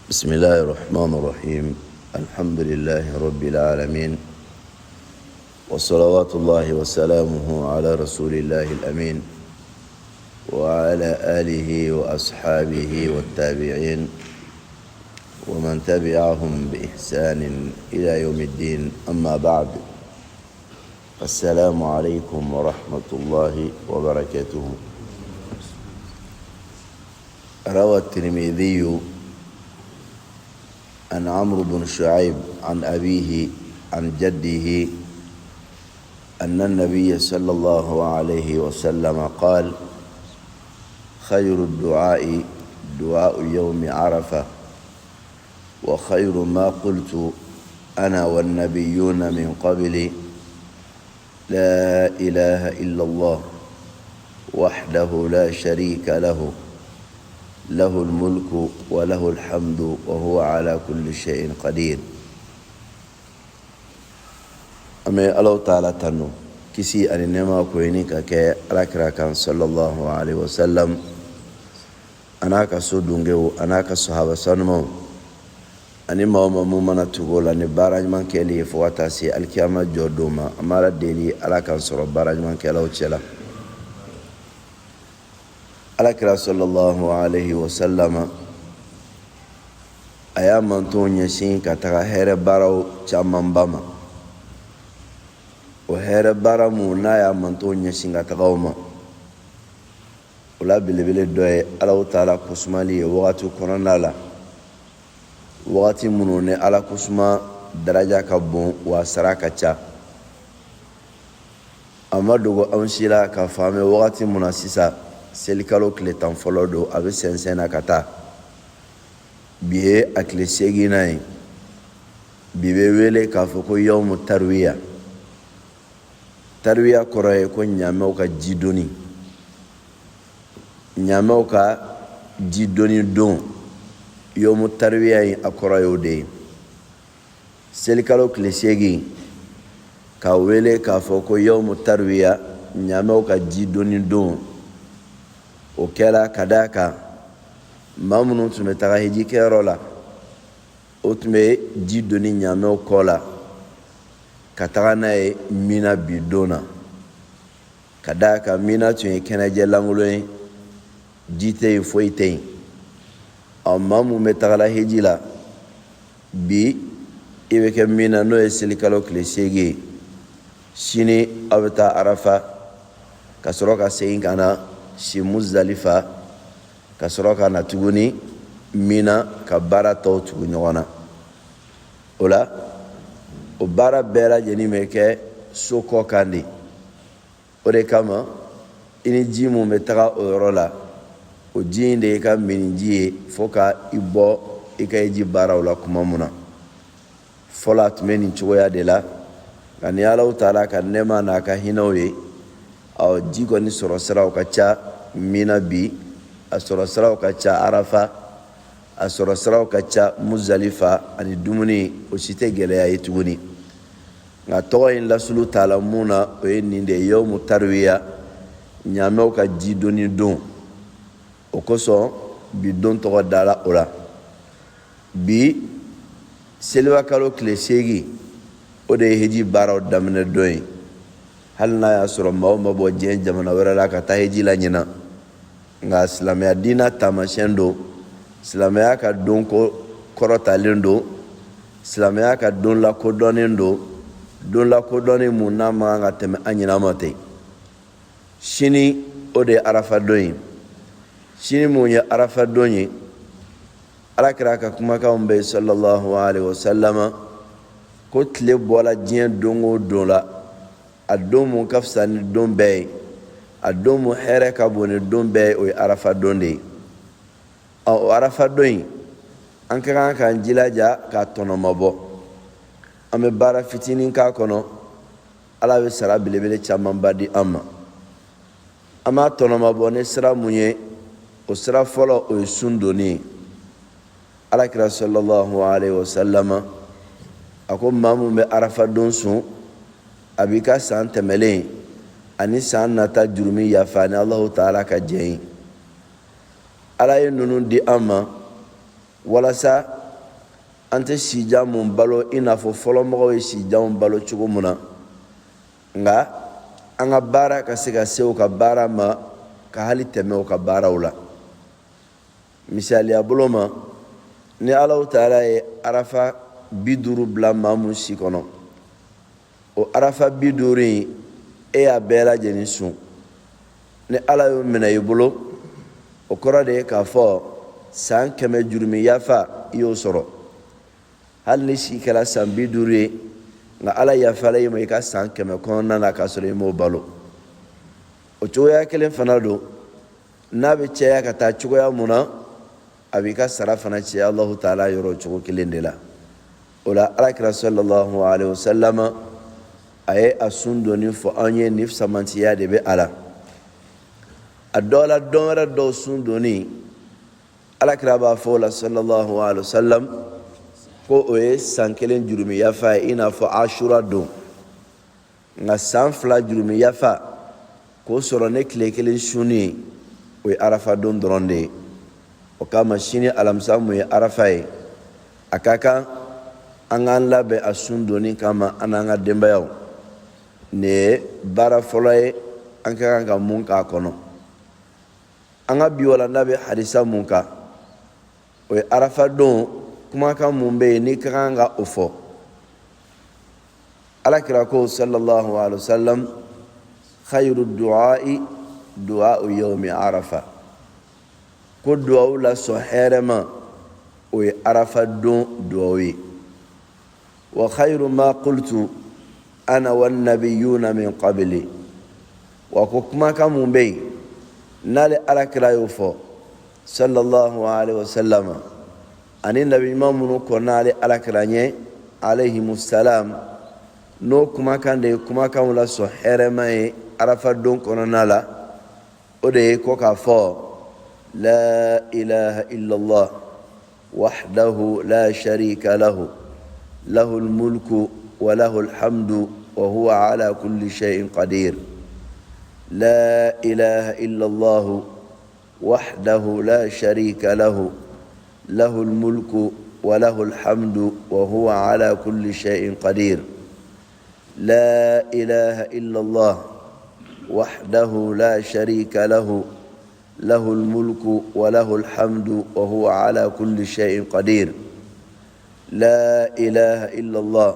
بسم الله الرحمن الرحيم. الحمد لله رب العالمين، وصلوات الله وسلامه على رسول الله الأمين وعلى آله وأصحابه والتابعين ومن تبعهم بإحسان إلى يوم الدين. أما بعد، السلام عليكم ورحمة الله وبركاته. روى الترمذي عن عمرو بن شعيب عن أبيه عن جده أن النبي صلى الله عليه وسلم قال: خير الدعاء دعاء يوم عرفة، وخير ما قلت أنا والنبيون من قبلي لا إله إلا الله وحده لا شريك له له الملك وله الحمد وهو على كل شيء قدير. أمي الله تعالى تنو كسي أن نما كوينيكا كي راكراكا صلى الله عليه وسلم أنا كسودونجو أنا كصحابة سنمو أني ما ممنا تقول أني باراج من كلي فواتاسي الكيامة جودوما أمارا ديلي على كان صرف باراج من كلاو تشلا alakira sallallahu alaihi wasallama a y'a manto ɲɛsin ka taga hɛrɛ baaraw caman ba ma. O hɛrɛ baara mun n'a y'a manto ɲɛsin ka taga o ma, o la belebele dɔ ye Alahu Taala kosumali ye wagati kɔnɔna la, wagati minnu ni Ala kosuma daraja ka bon wa sara ka ca. A ma dogo anw si la k'a fɔ an bɛ wagati mun na sisan, selikalo tile 10 fɔlɔ don, a bɛ sɛnsɛn na ka taa. Bi ye a tile 8nan ye. Bi bɛ wele k'a fɔ ko yawmu tarwiya. Tarwiya kɔrɔ ye ko ɲaamɛw ka jidonni. Ɲaamɛw ka jidonni don. Yawmu tarwiya in a kɔrɔ ye o de ye. Selikalo tile 8 ka wele k'a fɔ ko yawmu tarwiya, ɲaamɛw ka jidonni don. O kɛra ka d'a kan maa minnu tun bɛ taga hiji kɛyɔrɔ la, o tun bɛ ji donni ɲaamɛw kɔ la ka taga n'a ye Mina bi don na. Ka d'a kan Mina tun ye kɛnɛjɛ lankolon ye, ji tɛ yen, foyi tɛ yen. Maa minnu bɛ tagala hiji la bi, i bɛ kɛ Mina n'o ye selikalo tile 8 ye. Sini aw bɛ taa Arafa ka sɔrɔ ka segin ka na si Muzdalifa, ka sɔrɔ ka na tuguni Mina ka baara tɔw tugu ɲɔgɔn na. O la, o baara bɛɛ lajɛlen bɛ kɛ so kɔ kan de. O de kama i ni ji mun bɛ taga o yɔrɔ la, o ji in de ye ka mini ji ye fo ka i bɔ i ka hiji baaraw la kuma mun na. Fɔlɔ a tun bɛ nin cogoya de la, nka ni Alahu Taala ka nɛɛma n'a ka hinɛw ye, ji kɔni sɔrɔ siraw ka ca Mina bi, a sɔrɔ siraw ka ca Arafa, a sɔrɔ siraw ka ca Muzdalifa, ani dumuni o si tɛ gɛlɛya ye tuguni. Nka tɔgɔ in lasulu t'a la mun na, o ye nin de ye yawmu tarwiya, ɲaamɛw ka jidonni don. O kosɔn bi don tɔgɔ dala o la. Bi selibakalo tile 8, o de ye hiji baaraw daminɛ don ye. Hali n'a y'a sɔrɔ maa o ma bɔ diɲɛ jamana wɛrɛ la ka taa hiji la ɲina, nka silamɛya diina taamasiyɛn don, silamɛya ka don kɔrɔtalen don, silamɛya ka don lakodɔnnen don, don lakodɔnnen mun n'a man kan ka tɛmɛ an ɲina ma ten. Sini o de ye Arafa don ye. Sini mun ye Arafa don ye, Alakira ka kumakanw bɛ sallallahu alaihi wasallama ko tile bɔla diɲɛ don o don la, a don mun ka fisa ni don bɛɛ ye, a don mun hɛrɛ ka bon ni don bɛɛ ye, o ye Arafa don de ye. O Arafa don in, an ka kan k'an jilaja k'a tɔnɔmabɔ. An bɛ baara fitinin k'a kɔnɔ, Ala bɛ sara belebele camanba di an ma. An b'a tɔnɔmabɔ ni sira mun ye, o sira fɔlɔ o ye sun donni ye. Alakira sallallahu alaihi wasallama a ko maa mun bɛ Arafa don sun, a b'i ka san tɛmɛlen ani san nata jurumi yafa ni Alahu Taala ka jɛn ye. Ala ye ninnu di an ma walasa ante sijamu balo ina fo folomo e sijamu balo chugumuna nga anga bara ka se ka sew ka bara ma ka hali teme o ka bara wala misali abuloma ni Allah taala e arafa biduru bla mamun sikono o arafa biduri e a bela jenisu ni Allah yo mena yibolo o korade ka fo san keme jurmi yafa yo soro hal ni sikala san biduri nga Allah yafa lay mo ka san keme konna na ka soro mo balo o coya kelen fanado nabe ceya ka ta cugoya muna abika sarafana ce Allah taala yoro cugo kelen de la ola alakira sallallahu alaihi wasallam aye asundoni fo anye nif samantiya de be ala adola donra do sundoni alakira ba fo la sallallahu alaihi wasallam ko oye sankelen jurumi yafa ina fo ashura do nga sanfla jurumi yafa ko soro ne kile kelen shuni oye arafa don dronde o kama shini alamsamu ye arafa ye akaka angan labe asundoni kama ananga dembayaw ne bara foloye anka kan munka kono anga biwala nabe hadisa munka o arafa don kuma kan mumbe ni kanga ofo alakira ko sallallahu alaihi wasallam khayru du'a'i du'a'u yawmi arafa ko du'a'u la soherema o arafa don du'a'i wa khayru ma qultu ana wan nabiyyuna min qabli wa kuma kan mumbe nale alakira yofo sallallahu alaihi wasallam ani nabi mamunu ko nale alakira nye alayhi musallam no kuma kan de kuma kan la so herema arafa don kono nala ode ko ka fo la ilaha illa allah wahdahu la sharika lahu له الملك وله الحمد وهو على كل شيء قدير لا إله إلا الله وحده لا شريك له له الملك وله الحمد وهو على كل شيء قدير لا إله إلا الله وحده لا شريك له له الملك وله الحمد وهو على كل شيء قدير لا إله إلا الله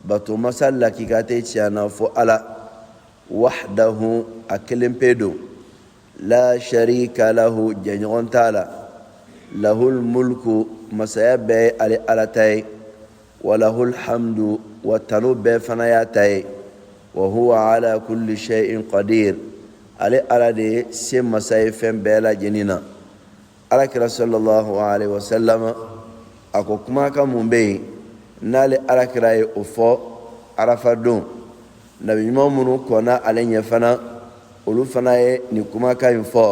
باتو مسلا كيكاتي تشانا فو ألا وحده أكلم بيدو لا شريك له جنغون تالا له الملك مسيبه علي ألتاي وله الحمد والتنوب فنياتاي وهو على كل شيء قدير علي ألدي سيم مسيفين بيلا جنينا على رسول الله عليه وسلم ako kuma ka mumbe nale alakira ye ofo arafa don nabi mamunu kona alenya fana olu fana ye ni kuma ka info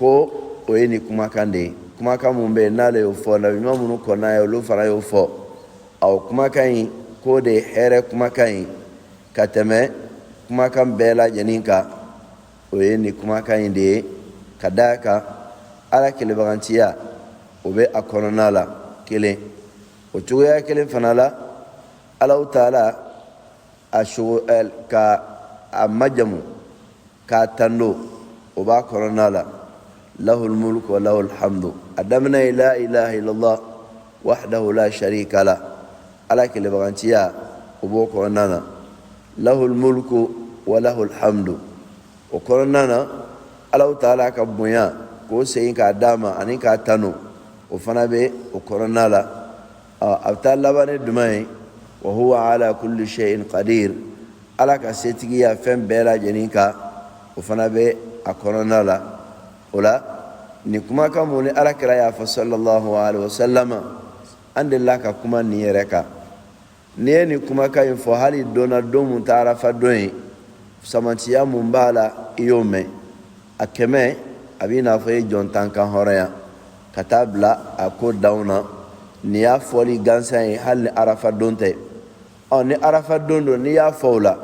ko oye ni kuma kan de kuma ka mumbe nale ofo nabi mamunu kona ye olu fana ye ofo aw kuma kan ko de here kuma kan kateme kuma kan bela janinka oye ni kuma kan de kadaka ala kele bagantiya obe akonona la kelen o cogoya kelen fana la Allah taala asho ka amajamu ka tando o ba korona la lahul mulk wa lahul hamdu adamna la ilaha illallah wahdahu la sharika la ala kele bagantiya o bo korona lahul mulk wa lahul hamdu o korona Allah taala ka bunya ko sein ka dama ani ka tano o fana be o korona la abta labane dumay wa huwa ala kulli shay'in qadir ala ka setigi ya fem bela jeninka o fana be a korona la ola ni kuma ka muni ala kira ya fa sallallahu alaihi wasallama andilla ka kuma ni yereka ni kuma ka info hali dona domu tarafa doyi samantiya mumbala iyome akeme abina fa jontan kan horaya katabla ako dauna ni ya foli gansan hal arafa donte on ni arafa dondo ni ya fawla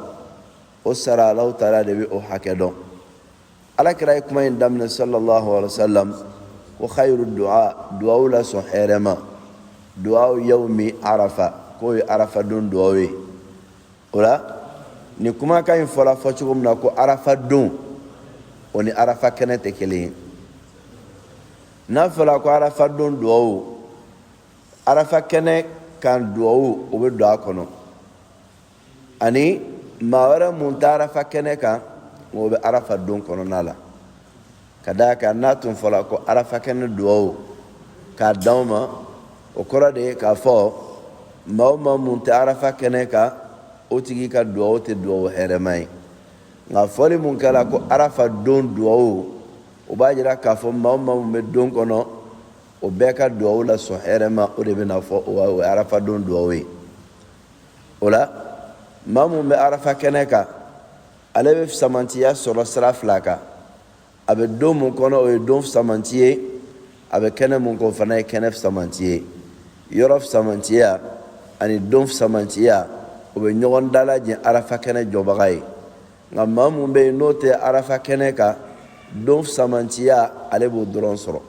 o sara Allah taala de bi o hakedon ala kira kuma indamna sallallahu alaihi wasallam wa khairu du'a la suhirama du'a yawmi arafa ko arafa don du'a ola ni kuma kan fola fo cugum na ko arafa don oni arafa kenete kelen na fola ko arafa don du'a arafa kene kan du'a o be du'a kono ani mawara muntara fa kene kan o be arafa don kono nala kadaka natun fola ko arafa kene du'a ka dawma o kora de ka fo mawma munta arafa kene ka o tigi ka du'a te du'a heremai nga foli mun kala ko arafa don du'a o ba jira ka fo mawma me don kono o be ka du'a la so herema o de be na fo o arafa don du'a ola mamu be arafa kene ka ale be samantiya soro sira fila ka a be don mun kɔnɔ o ye don samanti ye a be kɛnɛ mun kɔ fana ye kɛnɛ samanti ye yɔrɔ samantiya ani don samantiya o be ɲɔgɔn dalajɛ arafa kɛnɛ jɔbaga ye nka maa mun be yen n'o tɛ arafa kɛnɛ kan don samantiya ale b'o dɔrɔn sɔrɔ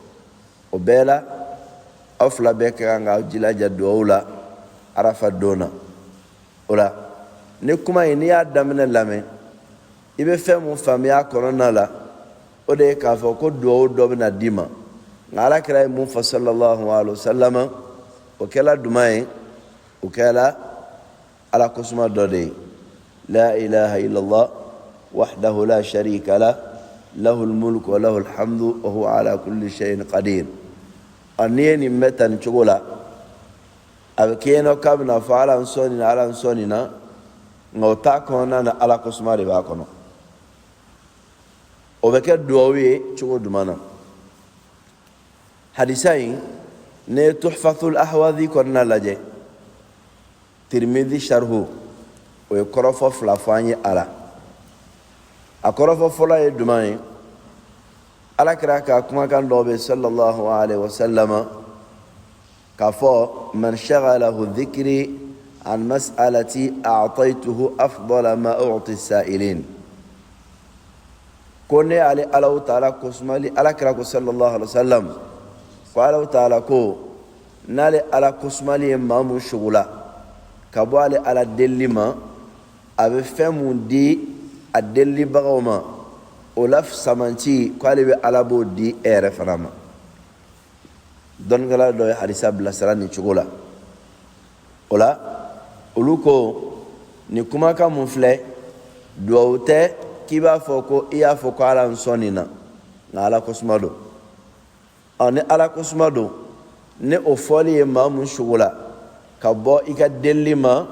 o bɛɛ la aw fila bɛɛ ka kan k'aw jilaja duwawu la arafa don na o la ni kuma in n'i y'a daminɛ lamɛn i bɛ fɛn mun faamuya kɔnɔna la o de ye k'a fɔ ko duwawu dɔ bɛna d'i ma nka alakira ye mun fɔ sallallahu alaihi wa sallam o kɛla duman ye o kɛla ala kosuma dɔ de ye la ilaha illallah wahdahu la sharika lah lahul mulku wa lahul hamdu wa huwa ala kulli shay'in qadir n'i ye nin bɛ ta nin cogo la a bɛ kɛ yen nɔ k'a bɛna fɔ ala n sɔnni na nka o t'a kɔnɔna na ala kosuma de b'a kɔnɔ o bɛ kɛ duwawu ye cogo duman na hadisa in ne ye tuhfatul ahwazi kɔnɔna lajɛ tirmidhi sharhu o ye kɔrɔfɔ fila fɔ an ye a la a kɔrɔfɔ fɔlɔ ye duman ye alakira ka kumakan dɔ bɛ sallallahu alaihi wa sallam k'a fɔ man shagalahu dhikri عن مسألتي أعطيته أفضل ما أعطي السائلين كوني علي الله تعالى كسمالي على كراكو صلى الله عليه وسلم قال الله تعالى كو نالي على كسمالي مامو شغلا كبوالي على دلي ما أبي فهمون دي الدلي بغوما ولف سمانتي قال بي على بو دي اير فرما دون غلا دو حديثا بلا سراني شغلا ولا olu ko ni kuma ka mun filɛ duwawu tɛ k'i b'a fɔ ko i y'a fɔ ko ala n sɔnni na nka ala kosuma don ni ala kosuma don ni o fɔli ye maa mun sugu la ka bɔ i ka delili ma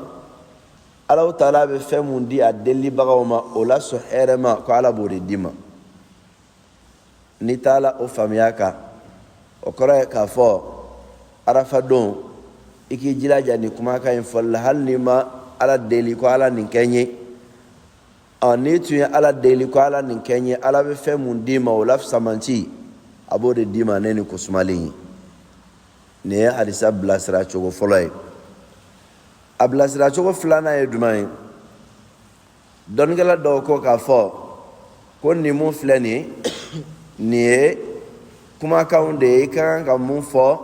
ala taala bɛ fɛn mun di a delibagaw ma o la sɔn hɛrɛ ma ko ala b'o de d'i ma n'i t'a la o faamuya kan o kɔrɔ ye k'a fɔ arafa don i k'i jilaja ni kumakan in fɔli la hali n'i ma ala deli ko ala nin kɛ n ye n'i tun ye ala deli ko ala nin kɛ n ye ala bɛ fɛn mun d'i ma o la samanti a b'o de d'i ma ne ni kosumalen ye nin ye hadisa bilasira cogo fɔlɔ ye a bilasira cogo filanan ye jumɛn ye dɔnnikɛla dɔw ko k'a fɔ ko nin mun filɛ nin ye nin ye kumakanw de ye i ka kan ka mun fɔ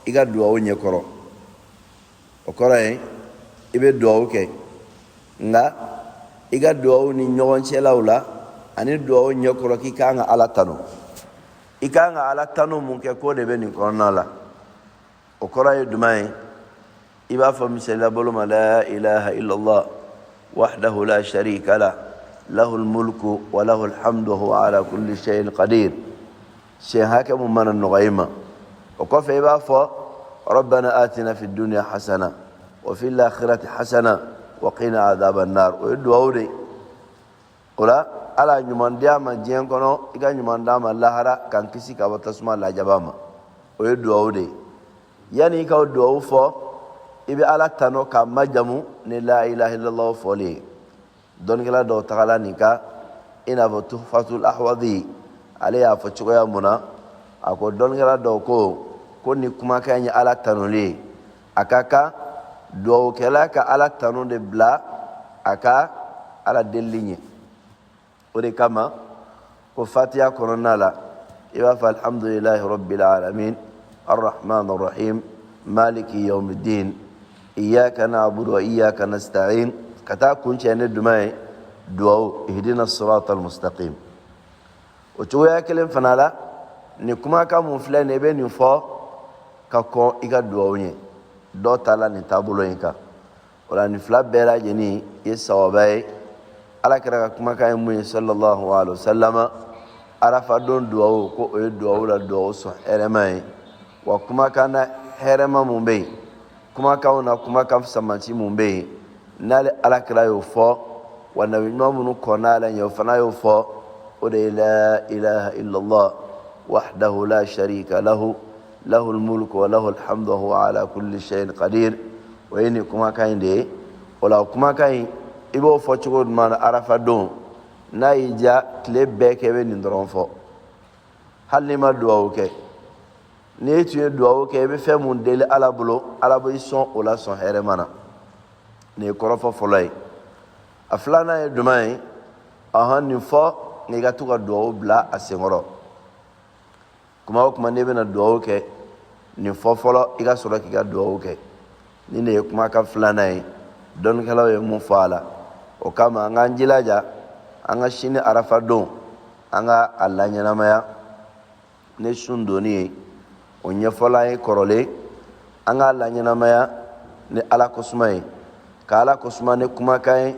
i ka duwawu ɲɛkɔrɔ o kɔrɔ ye i bɛ duwawu kɛ nka i ka duwawu ni ɲɔgɔn cɛlaw la ani duwawu ɲɛkɔrɔ k'i ka kan ka ala tanu i ka kan ka ala tanu mun kɛ k'o de bɛ nin kɔnɔna la o kɔrɔ ye jumɛn ye i b'a fɔ misalila bolo ma la ilaha illallah wahdahu la sharika lah lahul mulku wa lahul hamdu wa huwa ala kulli shay'in qadir siɲɛ hakɛ mun mana nɔgɔya i ma o kɔfɛ i b'a fɔ ربنا آتنا في الدنيا حسنة وفي الآخرة حسنة وقنا عذاب النار ويدعو دي ولا على نيمان دياما جين كونو إيكا نيمان داما لاهرا كان كسي كابا تسمع لا جباما ويدعو دي يعني إيكا ودعو فو إبي على تانو كما جمو لا إله إلا الله فولي دون كلا دو تغالا نيكا إنا فتحفة الأحوذي عليها فتشويا منا أكو دون كلا دو كو ko ni kumakan ye ala tanule a ka kan duwawukɛla ka ala tanu de bila a ka ala deli ɲɛ o de kama ko fatiha kɔnɔna la i b'a fɔ alhamdulilahi rabbil alamin arrahman arrahim مالك يوم الدين إياك نعبد وإياك نستعين كتا كنت أن دماء دعو اهدنا الصراط المستقيم وتويا كلم فنالا نكما كمفلا نبين يفا ككون إيكا دعوني دو تالا نتابلو إيكا ولا نفلا بلا جني يسوابي على كرا كما كان صلى الله عليه وسلم arafa don duwawo ko o ye duwawo la duwawo sɔn hɛrɛma ye wa kumakan na hɛrɛma mun bɛ yen kumakanw na kumakan samanti mun bɛ yen n'ale alakira y'o fɔ wa nabi ɲuman minnu kɔnna ala ɲɛ o fana y'o fɔ o de ye la ilaha illallah wahdahu la sharika lahu lahul mulku wa lahul hamdu wa huwa ala kulli shay'in qadir o ye nin kumakan in de ye o la kumakan in i b'o fɔ cogo jumɛn na arafa don n'a y'i diya tile bɛɛ kɛ i bɛ nin dɔrɔn fɔ hali n'i ma duwawu kɛ n'i tun ye duwawu kɛ i bɛ fɛn mun deli ala bolo ala b'i sɔn o la sɔn hɛrɛma na nin ye kɔrɔfɔ fɔlɔ ye a filanan ye jumɛn ye nin fɔ n'i ka to ka duwawu bila a senkɔrɔ kuma o kuma n'i bɛna duwawu kɛ nin fɔ fɔlɔ i ka sɔrɔ k'i ka duwawu kɛ nin de ye kumakan filanan ye dɔnnikɛlaw ye mun fɔ a la o kama an k'an jilaja an ka sini arafa don an ka a laɲɛnamaya ne sun doni ye o ɲɛfɔla ye kɔrɔlen an ka laɲɛnamaya ni ala kosuma ye ka ala kosuma ni kumakan ye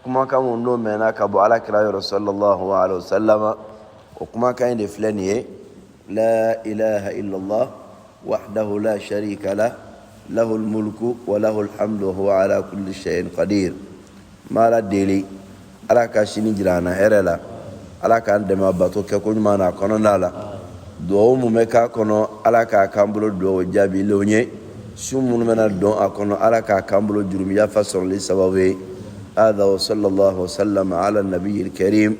kumakan mun n'o mɛnna ka bɔ ala kira yɔrɔ sallallahu alaihi wasallam o kumakan de filɛ nin ye la ilaha illallah wahdahu la sharika lah lahul mulku wa lahul hamdu wa huwa ala kulli shay'in qadir mala deli ala ka sini jira na hɛrɛ la ala k'an dɛmɛ bato kɛ ko ɲuman na kɔnɔna la duwawu mun bɛ k'a kɔnɔ ala k'a k'an bolo duwawu jaabilenw ye su minnu bɛna dɔn a kɔnɔ ala k'a k'an bolo jurumiyafa sɔrɔli sababu ye هذا وصلى الله وسلم على النبي الكريم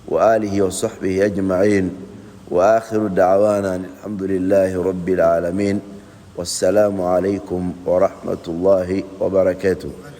وآله وصحبه أجمعين وآخر دعوانا الحمد لله رب العالمين والسلام عليكم ورحمة الله وبركاته.